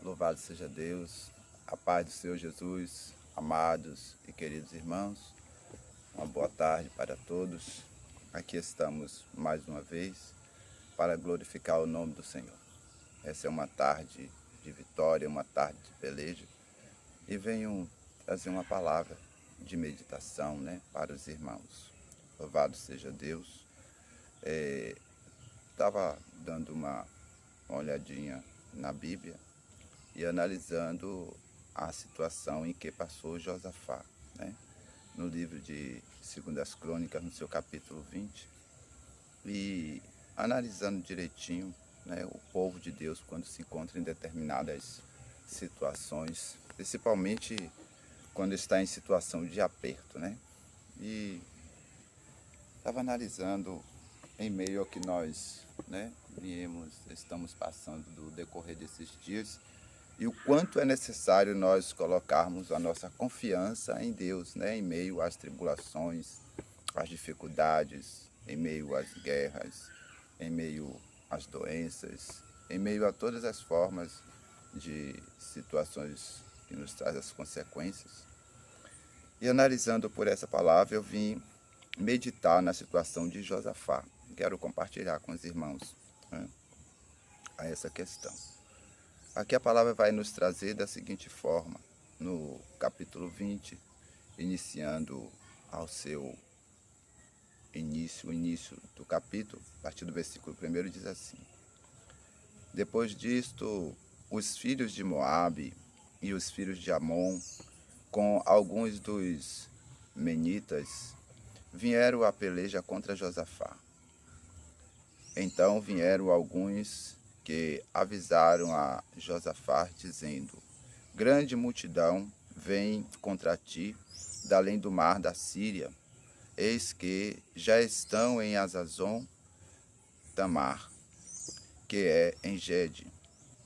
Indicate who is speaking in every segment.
Speaker 1: Louvado seja Deus, a paz do Senhor Jesus, amados e queridos irmãos, uma boa tarde para todos. Aqui estamos mais uma vez para glorificar o nome do Senhor. Essa é uma tarde de vitória, uma tarde de peleja e venho trazer uma palavra de meditação, para os irmãos. Louvado seja Deus. Estava dando uma olhadinha na Bíblia e analisando a situação em que passou Josafá, no livro de 2 Crônicas, no seu capítulo 20, e analisando direitinho, o povo de Deus quando se encontra em determinadas situações, principalmente quando está em situação de aperto, E estava analisando em meio ao que nós, estamos passando do decorrer desses dias, e o quanto é necessário nós colocarmos a nossa confiança em Deus, em meio às tribulações, às dificuldades, em meio às guerras, em meio às doenças, em meio a todas as formas de situações que nos trazem as consequências. E analisando por essa palavra, eu vim meditar na situação de Josafá. Quero compartilhar com os irmãos a essa questão. Aqui a palavra vai nos trazer da seguinte forma, no capítulo 20, iniciando ao seu início, o início do capítulo, a partir do versículo 1, diz assim: Depois disto, os filhos de Moabe e os filhos de Amon, com alguns dos menitas, vieram à peleja contra Josafá. Então vieram alguns que avisaram a Josafá, dizendo: Grande multidão vem contra ti, da além do mar da Síria. Eis que já estão em Hazazon Tamar, que é em Gede.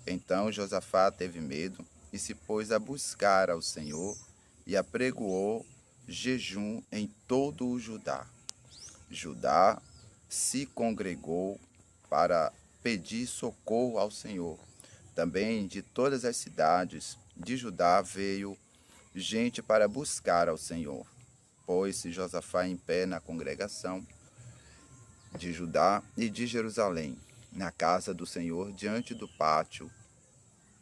Speaker 1: Então Josafá teve medo e se pôs a buscar ao Senhor e apregoou jejum em todo o Judá. Judá se congregou para pedir socorro ao Senhor. Também de todas as cidades de Judá veio gente para buscar ao Senhor. Pôs-se Josafá em pé na congregação de Judá e de Jerusalém, na casa do Senhor, diante do pátio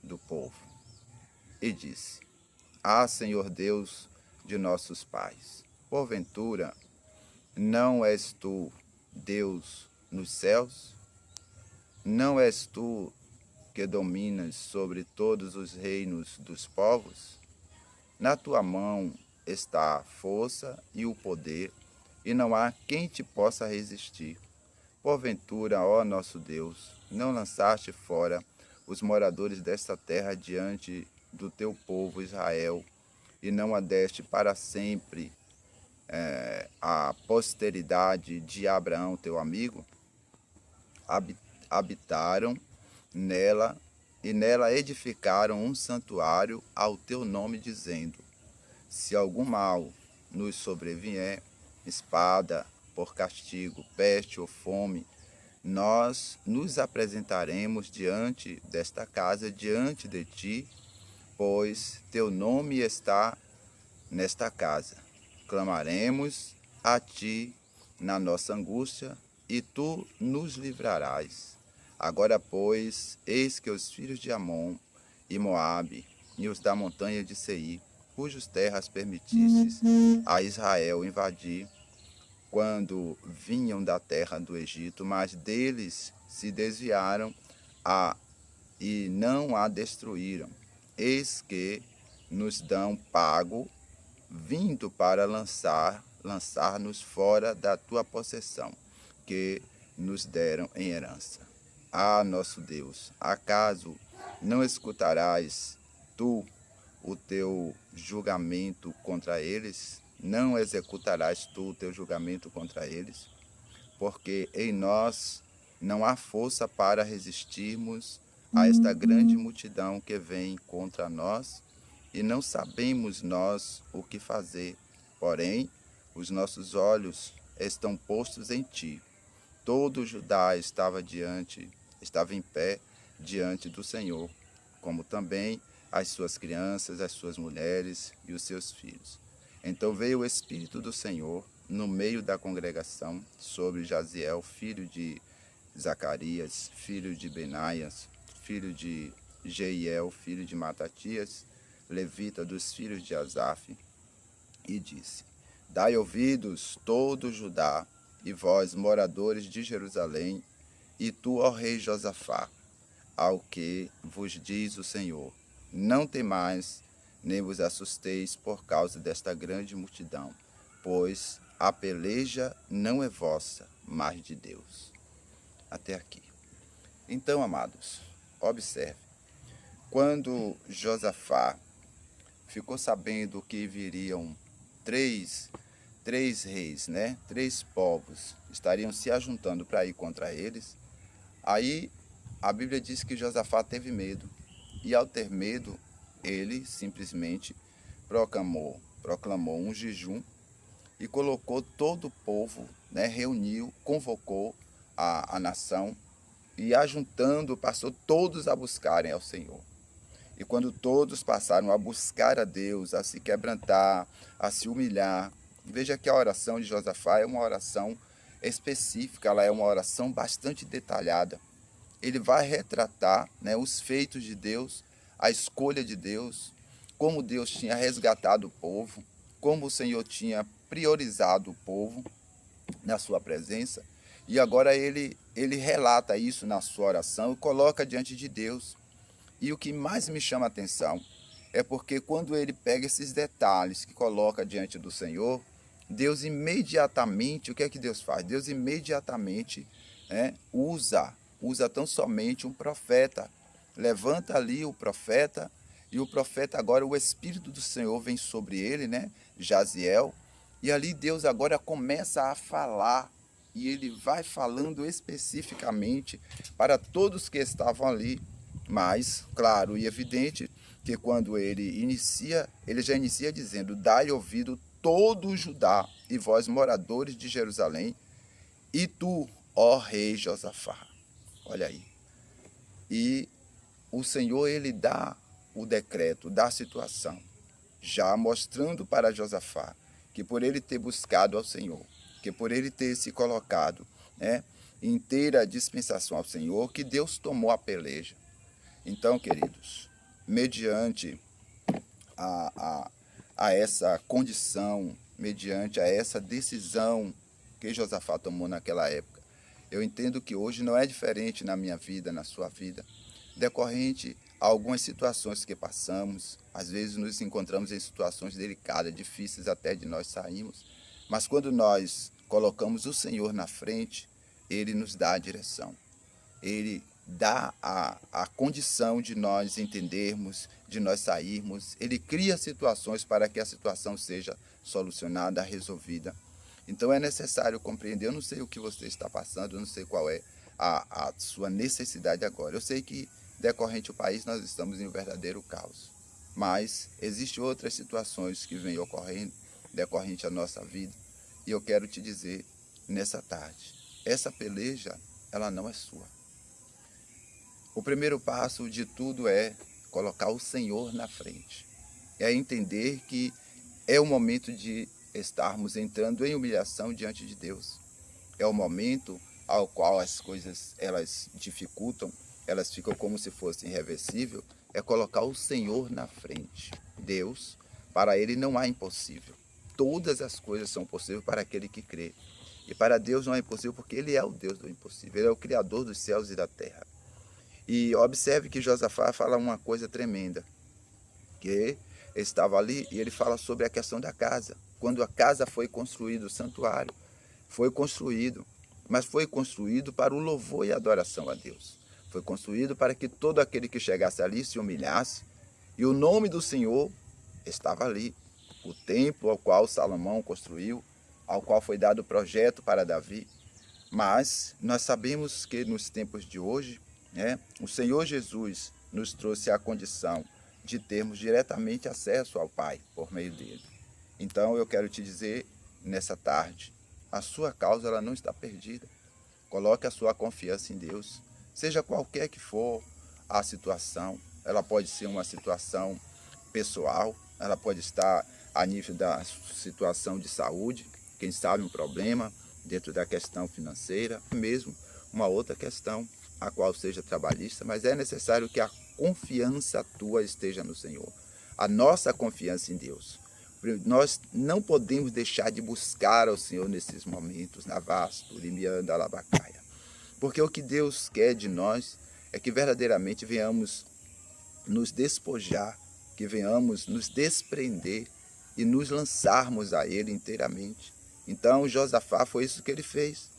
Speaker 1: do povo, e disse: Senhor Deus de nossos pais, porventura não és tu Deus nos céus? Não és tu que dominas sobre todos os reinos dos povos? Na tua mão está a força e o poder, e não há quem te possa resistir. Porventura, ó nosso Deus, não lançaste fora os moradores desta terra diante do teu povo Israel, e não a deste para sempre a posteridade de Abraão, teu amigo? Habitaram nela e nela edificaram um santuário ao teu nome, dizendo: Se algum mal nos sobrevier, espada por castigo, peste ou fome, nós nos apresentaremos diante desta casa, diante de ti, pois teu nome está nesta casa. Clamaremos a ti na nossa angústia, e tu nos livrarás. Agora, pois, eis que os filhos de Amon e Moabe e os da montanha de Seir, cujas terras permitistes a Israel invadir, quando vinham da terra do Egito, mas deles se desviaram e não a destruíram. Eis que nos dão pago, vindo para lançar-nos fora da tua possessão, que nos deram em herança. Nosso Deus, acaso não escutarás tu o teu julgamento contra eles? Não executarás tu o teu julgamento contra eles? Porque em nós não há força para resistirmos a esta grande multidão que vem contra nós, e não sabemos nós o que fazer. Porém, os nossos olhos estão postos em ti. Todo Judá estava em pé diante do Senhor, como também as suas crianças, as suas mulheres e os seus filhos. Então veio o Espírito do Senhor no meio da congregação sobre Jaziel, filho de Zacarias, filho de Benaias, filho de Jeiel, filho de Matatias, levita dos filhos de Asaf, e disse: Dai ouvidos, todo Judá, e vós, moradores de Jerusalém, e tu, ó rei Josafá, ao que vos diz o Senhor: Não temais, nem vos assusteis por causa desta grande multidão, pois a peleja não é vossa, mas de Deus. Até aqui. Então, amados, observe. Quando Josafá ficou sabendo que viriam três reis, né? 3 povos estariam se ajuntando para ir contra eles, aí a Bíblia diz que Josafá teve medo. E ao ter medo, ele simplesmente proclamou um jejum e colocou todo o povo, né? Reuniu, convocou a nação e ajuntando, passou todos a buscarem ao Senhor. E quando todos passaram a buscar a Deus, a se quebrantar, a se humilhar, veja que a oração de Josafá é uma oração específica, ela é uma oração bastante detalhada. Ele vai retratar, né, os feitos de Deus, a escolha de Deus, como Deus tinha resgatado o povo, como o Senhor tinha priorizado o povo na sua presença. E agora ele relata isso na sua oração e coloca diante de Deus. E o que mais me chama a atenção é porque quando ele pega esses detalhes que coloca diante do Senhor, Deus imediatamente, o que é que Deus faz? Deus imediatamente, né, usa tão somente um profeta. Levanta ali o profeta, e o profeta agora, o Espírito do Senhor vem sobre ele, né, Jaziel, e ali Deus agora começa a falar, e ele vai falando especificamente para todos que estavam ali. Mas, claro e evidente, que quando ele já inicia dizendo: Dai ouvido todo o Judá, e vós, moradores de Jerusalém, e tu, ó rei Josafá. Olha aí. E o Senhor, ele dá o decreto da situação, já mostrando para Josafá que por ele ter buscado ao Senhor, que por ele ter se colocado, né, inteira dispensação ao Senhor, que Deus tomou a peleja. Então, queridos, mediante a essa condição, mediante a essa decisão que Josafá tomou naquela época, eu entendo que hoje não é diferente na minha vida, na sua vida, decorrente a algumas situações que passamos. Às vezes nos encontramos em situações delicadas, difíceis até de nós sairmos, mas quando nós colocamos o Senhor na frente, Ele nos dá a direção. Ele dá a condição de nós entendermos, de nós sairmos. Ele cria situações para que a situação seja solucionada, resolvida. Então é necessário compreender. Eu não sei o que você está passando, eu não sei qual é a sua necessidade agora. Eu sei que, decorrente do país, nós estamos em um verdadeiro caos. Mas existem outras situações que vêm ocorrendo, decorrente à nossa vida. E eu quero te dizer, nessa tarde, essa peleja, ela não é sua. O primeiro passo de tudo é colocar o Senhor na frente. É entender que é o momento de estarmos entrando em humilhação diante de Deus. É o momento ao qual as coisas elas dificultam, elas ficam como se fossem irreversíveis. É colocar o Senhor na frente. Deus, para Ele não há impossível. Todas as coisas são possíveis para aquele que crê. E para Deus não é impossível porque Ele é o Deus do impossível. Ele é o Criador dos céus e da terra. E observe que Josafá fala uma coisa tremenda, que estava ali e ele fala sobre a questão da casa. Quando a casa foi construída, o santuário foi construído, mas foi construído para o louvor e adoração a Deus. Foi construído para que todo aquele que chegasse ali se humilhasse, e o nome do Senhor estava ali. O templo ao qual Salomão construiu, ao qual foi dado o projeto para Davi. Mas nós sabemos que nos tempos de hoje, o Senhor Jesus nos trouxe a condição de termos diretamente acesso ao Pai por meio dele. Então eu quero te dizer nessa tarde, a sua causa ela não está perdida. Coloque a sua confiança em Deus, seja qualquer que for a situação. ela pode ser uma situação pessoal, ela pode estar a nível da situação de saúde, quem sabe um problema dentro da questão financeira, mesmo uma outra questão, a qual seja trabalhista, mas é necessário que a confiança tua esteja no Senhor, a nossa confiança em Deus. Nós não podemos deixar de buscar ao Senhor nesses momentos, na vasto, limianda, alabacaia, porque o que Deus quer de nós é que verdadeiramente venhamos nos despojar, que venhamos nos desprender e nos lançarmos a Ele inteiramente. Então Josafá foi isso que ele fez.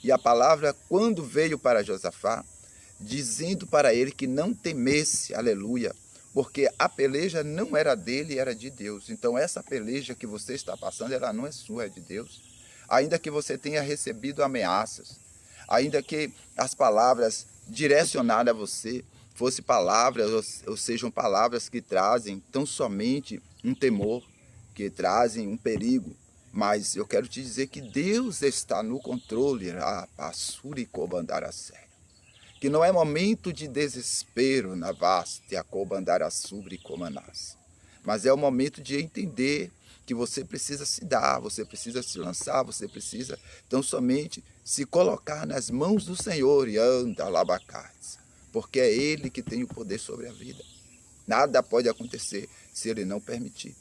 Speaker 1: E a palavra, quando veio para Josafá, dizendo para ele que não temesse, aleluia, porque a peleja não era dele, era de Deus. Então essa peleja que você está passando, ela não é sua, é de Deus. Ainda que você tenha recebido ameaças, ainda que as palavras direcionadas a você fossem palavras, ou sejam palavras que trazem tão somente um temor, que trazem um perigo, mas eu quero te dizer que Deus está no controle, que não é momento de desespero na vaste, mas é o momento de entender que você precisa se dar, você precisa se lançar, você precisa então somente se colocar nas mãos do Senhor e anda labacais, porque é Ele que tem o poder sobre a vida. Nada pode acontecer se Ele não permitir,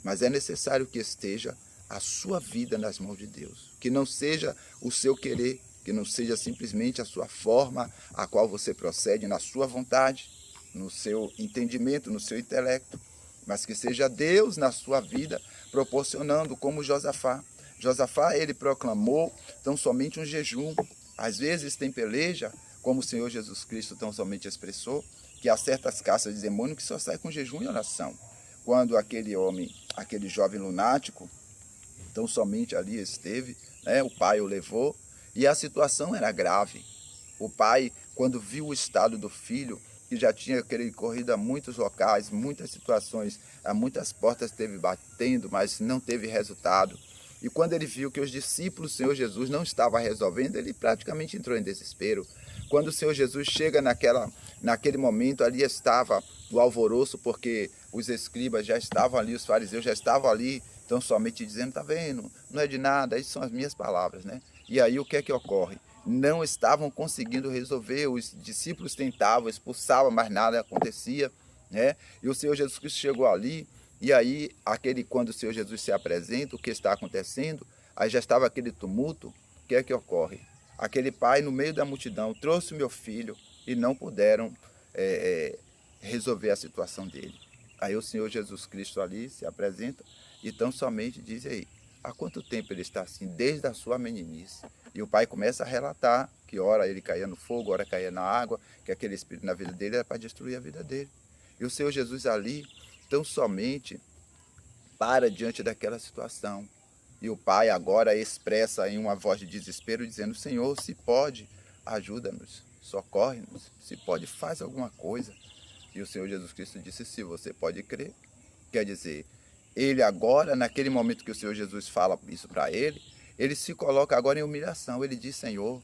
Speaker 1: mas é necessário que esteja a sua vida nas mãos de Deus, que não seja o seu querer, que não seja simplesmente a sua forma a qual você procede na sua vontade, no seu entendimento, no seu intelecto, mas que seja Deus na sua vida proporcionando, como Josafá. Josafá, ele proclamou tão somente um jejum. Às vezes tem peleja, como o Senhor Jesus Cristo tão somente expressou, que há certas caças de demônio que só saem com jejum e oração. Quando aquele homem, aquele jovem lunático, tão somente ali esteve, né, o pai o levou, e a situação era grave. O pai, quando viu o estado do filho, que já tinha corrido a muitos locais, muitas situações, a muitas portas esteve batendo, mas não teve resultado. E quando ele viu que os discípulos do Senhor Jesus não estavam resolvendo, ele praticamente entrou em desespero. Quando o Senhor Jesus chega naquele momento, ali estava o alvoroço, porque os escribas já estavam ali, os fariseus já estavam ali, então somente dizendo, tá vendo, não é de nada, isso são as minhas palavras, né? E aí o que é que ocorre? Não estavam conseguindo resolver, os discípulos tentavam, expulsavam, mas nada acontecia, né? E o Senhor Jesus Cristo chegou ali, e aí, quando o Senhor Jesus se apresenta, o que está acontecendo, aí já estava aquele tumulto, o que é que ocorre? Aquele pai, no meio da multidão, trouxe o meu filho e não puderam resolver a situação dele. Aí o Senhor Jesus Cristo ali se apresenta e tão somente diz aí, há quanto tempo ele está assim? Desde a sua meninice. E o pai começa a relatar que ora ele caía no fogo, ora caía na água, que aquele espírito na vida dele era para destruir a vida dele. E o Senhor Jesus ali, tão somente para diante daquela situação. E o pai agora expressa em uma voz de desespero, dizendo, Senhor, se pode, ajuda-nos, socorre-nos, se pode, faz alguma coisa. E o Senhor Jesus Cristo disse, se você pode crer, quer dizer, ele agora, naquele momento que o Senhor Jesus fala isso para ele se coloca agora em humilhação, ele diz, Senhor,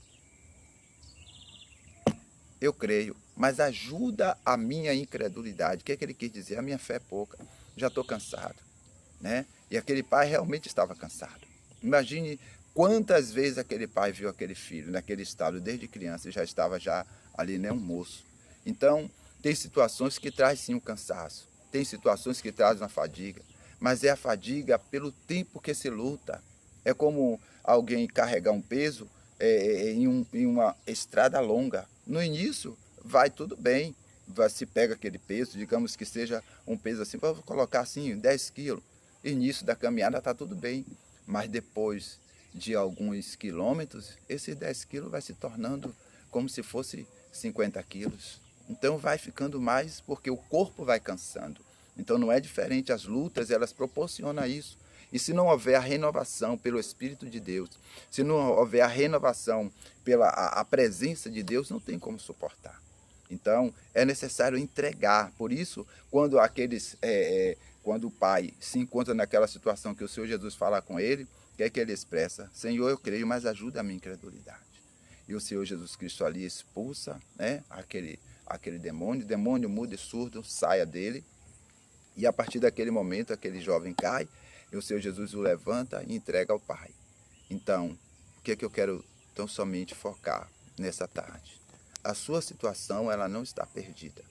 Speaker 1: eu creio, mas ajuda a minha incredulidade. O que é que ele quis dizer? A minha fé é pouca, já estou cansado, né? E aquele pai realmente estava cansado. Imagine quantas vezes aquele pai viu aquele filho naquele estado desde criança e já estava ali, né, um moço. Então, tem situações que trazem sim um cansaço, tem situações que trazem uma fadiga, mas é a fadiga pelo tempo que se luta. É como alguém carregar um peso em uma estrada longa. No início vai tudo bem, se pega aquele peso, digamos que seja um peso assim, vou colocar assim, 10 quilos. Início da caminhada está tudo bem, mas depois de alguns quilômetros, esses 10 quilos vai se tornando como se fosse 50 quilos. Então vai ficando mais porque o corpo vai cansando. Então não é diferente, as lutas elas proporcionam isso. E se não houver a renovação pelo Espírito de Deus, se não houver a renovação pela a presença de Deus, não tem como suportar. Então é necessário entregar. Por isso, quando quando o pai se encontra naquela situação que o Senhor Jesus fala com ele, o que é que ele expressa? Senhor, eu creio, mas ajuda a minha incredulidade. E o Senhor Jesus Cristo ali expulsa, né, aquele demônio, o demônio mudo e surdo saia dele, e a partir daquele momento aquele jovem cai, e o Senhor Jesus o levanta e entrega ao Pai. Então, o que é que eu quero tão somente focar nessa tarde? A sua situação, ela não está perdida,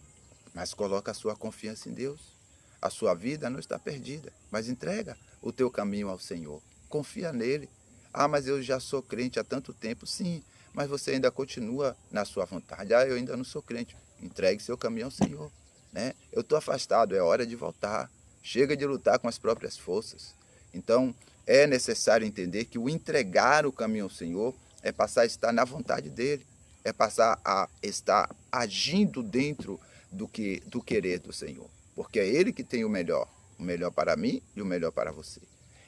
Speaker 1: mas coloca a sua confiança em Deus. A sua vida não está perdida, mas entrega o teu caminho ao Senhor. Confia nele. Ah, mas eu já sou crente há tanto tempo. Sim, mas você ainda continua na sua vontade. Ah, eu ainda não sou crente. Entregue seu caminho ao Senhor. Né? Eu estou afastado, é hora de voltar. Chega de lutar com as próprias forças. Então, é necessário entender que o entregar o caminho ao Senhor é passar a estar na vontade dele. É passar a estar agindo dentro do querer do Senhor. Porque é Ele que tem o melhor para mim e o melhor para você.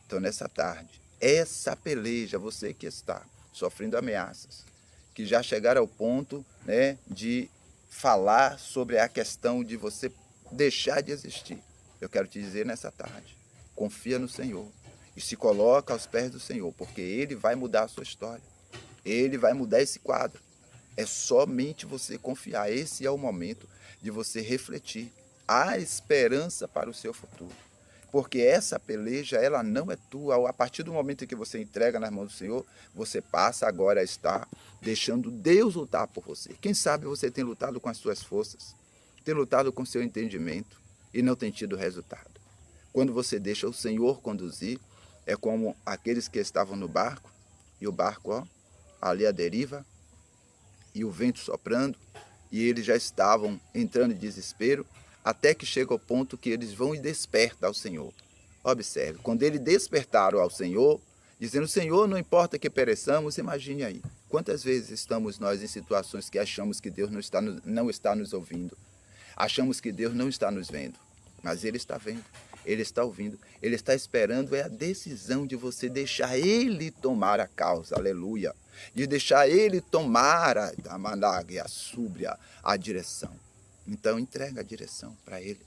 Speaker 1: Então, nessa tarde, essa peleja, você que está sofrendo ameaças, que já chegaram ao ponto, né, de falar sobre a questão de você deixar de existir, eu quero te dizer nessa tarde, confia no Senhor e se coloca aos pés do Senhor, porque Ele vai mudar a sua história, Ele vai mudar esse quadro. É somente você confiar. Esse é o momento de você refletir. Há esperança para o seu futuro. Porque essa peleja, ela não é tua. A partir do momento em que você entrega nas mãos do Senhor, você passa agora a estar deixando Deus lutar por você. Quem sabe você tem lutado com as suas forças, tem lutado com o seu entendimento e não tem tido resultado. Quando você deixa o Senhor conduzir, é como aqueles que estavam no barco, e o barco, ó, ali à deriva, e o vento soprando, e eles já estavam entrando em desespero, até que chega ao ponto que eles vão e despertam ao Senhor. Observe, quando eles despertaram ao Senhor, dizendo, Senhor, não importa que pereçamos, imagine aí, quantas vezes estamos nós em situações que achamos que Deus não está nos ouvindo, achamos que Deus não está nos vendo, mas Ele está vendo, Ele está ouvindo, Ele está esperando, é a decisão de você deixar Ele tomar a causa, aleluia, de deixar Ele tomar a súbria, a direção. Então entrega a direção para Ele,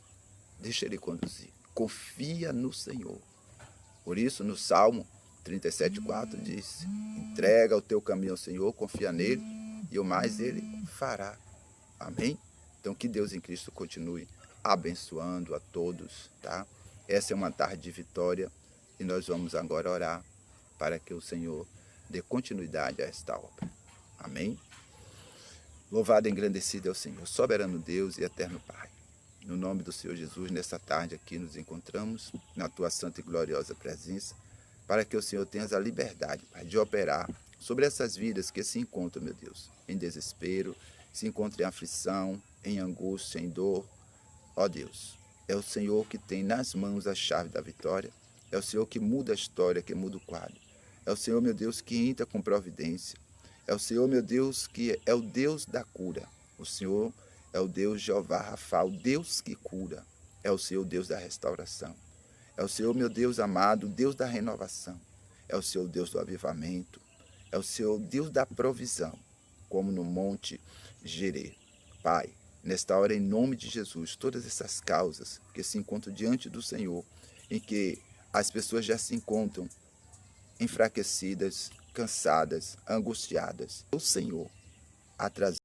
Speaker 1: deixa Ele conduzir, confia no Senhor. Por isso no Salmo 37,4 diz, entrega o teu caminho ao Senhor, confia nele e o mais Ele fará. Amém? Então que Deus em Cristo continue abençoando a todos, tá? Essa é uma tarde de vitória e nós vamos agora orar para que o Senhor dê continuidade a esta obra. Amém? Louvado e engrandecido é o Senhor, soberano Deus e eterno Pai. No nome do Senhor Jesus, nessa tarde aqui nos encontramos na tua santa e gloriosa presença, para que o Senhor tenha a liberdade, Pai, de operar sobre essas vidas que se encontram, meu Deus, em desespero, se encontram em aflição, em angústia, em dor. Ó Deus, é o Senhor que tem nas mãos a chave da vitória, é o Senhor que muda a história, que muda o quadro. É o Senhor, meu Deus, que entra com providência. É o Senhor, meu Deus, que é o Deus da cura. O Senhor é o Deus Jeová Rafa, o Deus que cura. É o Senhor, Deus da restauração. É o Senhor, meu Deus amado, Deus da renovação. É o Senhor, Deus do avivamento. É o Senhor, Deus da provisão, como no monte Gerê. Pai, nesta hora, em nome de Jesus, todas essas causas que se encontram diante do Senhor, em que as pessoas já se encontram enfraquecidas, cansadas, angustiadas, o Senhor a trazer